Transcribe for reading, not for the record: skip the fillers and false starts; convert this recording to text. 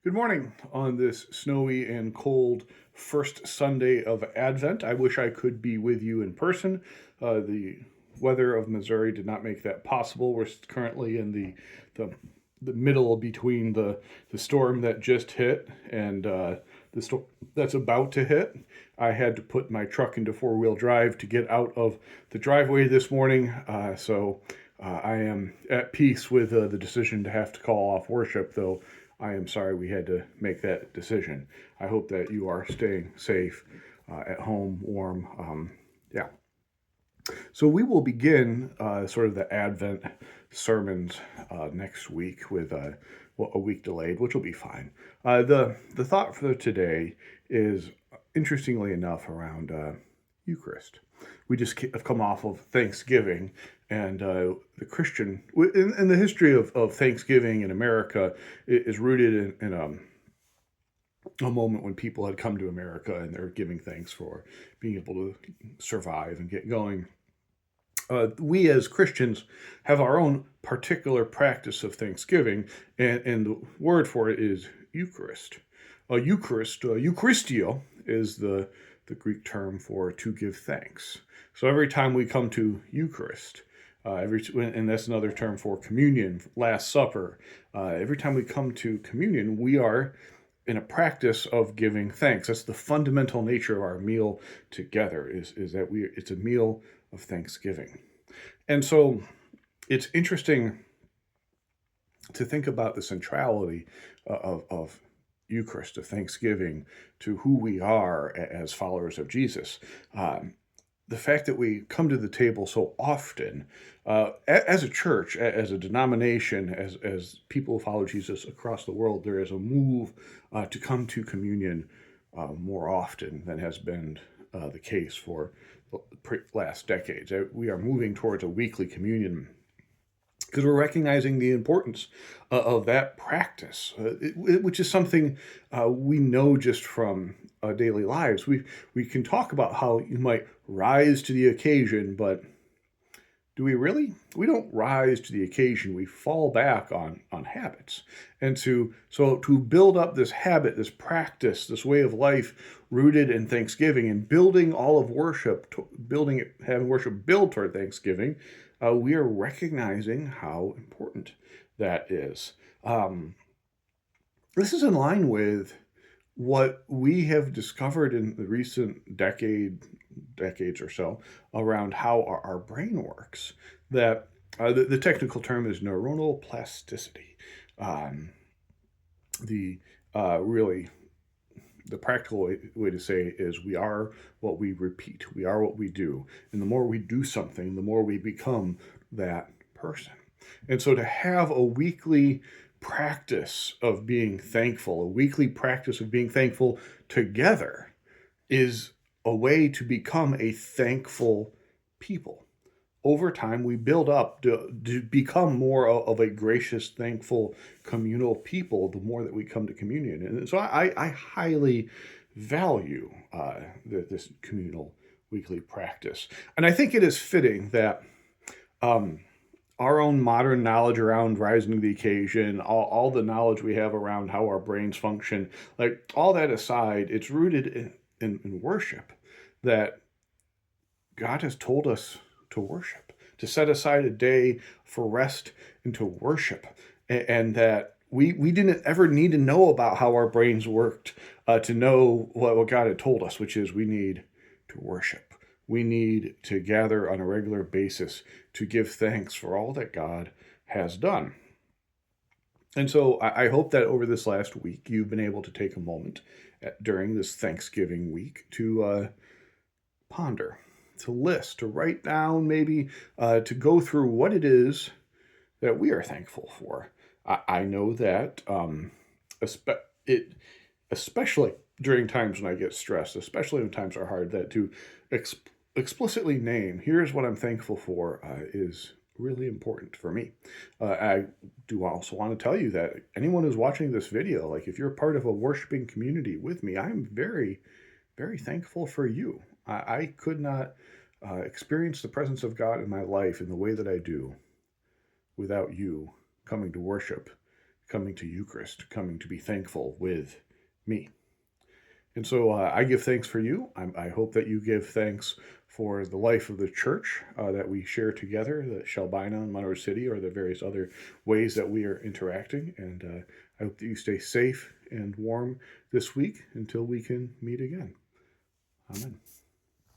Good morning on this snowy and cold first Sunday of Advent. I wish I could be with you in person. The weather of Missouri did not make that possible. We're currently in the, the middle between the storm that just hit and the storm that's about to hit. I had to put my truck into four-wheel drive to get out of the driveway this morning, so I am at peace with the decision to have to call off worship, though I am sorry we had to make that decision. I hope that you are staying safe at home, warm. Yeah. So we will begin sort of the Advent sermons next week with well, a week delayed, which will be fine. The thought for today is, interestingly enough, around Eucharist. We just have come off of Thanksgiving, and the Christian, in the history of Thanksgiving in America, is rooted in a moment when people had come to America and they're giving thanks for being able to survive and get going. We as Christians have our own particular practice of Thanksgiving, and the word for it is Eucharist. Eucharistio is the Greek term for to give thanks. So every time we come to Eucharist, and that's another term for communion, Last Supper. Every time we come to communion, we are in a practice of giving thanks. That's the fundamental nature of our meal together. Is that it's a meal of thanksgiving, and so it's interesting to think about the centrality of Eucharist, of Thanksgiving, to who we are as followers of Jesus. The fact that we come to the table so often, as a church, as a denomination, as people who follow Jesus across the world, there is a move to come to communion more often than has been the case for the last decades. We are moving towards a weekly communion because we're recognizing the importance of that practice, which is something we know just from daily lives. We can talk about how you might rise to the occasion, but do we really? We don't rise to the occasion. We fall back on habits, and to build up this habit, this practice, this way of life rooted in Thanksgiving, and building all of worship, building it, having worship build toward Thanksgiving. We are recognizing how important that is. This is in line with what we have discovered in the recent decades or so around how our brain works. That the technical term is neuronal plasticity. Um, the really the practical way to say it is we are what we repeat. We are what we do. And the more we do something, the more we become that person. And so to have a weekly practice of being thankful, a weekly practice of being thankful together is a way to become a thankful people. Over time, we build up to become more of a gracious, thankful, communal people the more that we come to communion. And so I highly value this communal weekly practice. And I think it is fitting that our own modern knowledge around rising to the occasion, all the knowledge we have around how our brains function, like all that aside, it's rooted in worship, that God has told us to worship, to set aside a day for rest and to worship, and that we didn't ever need to know about how our brains worked to know what God had told us, which is we need to worship. We need to gather on a regular basis to give thanks for all that God has done. And so I hope that over this last week, you've been able to take a moment during this Thanksgiving week to ponder, to list, to write down, maybe to go through what it is that we are thankful for. I know that it, especially during times when I get stressed, especially when times are hard, that to explicitly name, here's what I'm thankful for, is really important for me. I do also want to tell you that anyone who's watching this video, like if you're part of a worshiping community with me, I'm very, very thankful for you. I could not experience the presence of God in my life in the way that I do without you coming to worship, coming to Eucharist, coming to be thankful with me. And so I give thanks for you. I hope that you give thanks for the life of the church that we share together, the Shelbina and Monroe City, or the various other ways that we are interacting. And I hope that you stay safe and warm this week until we can meet again. Amen.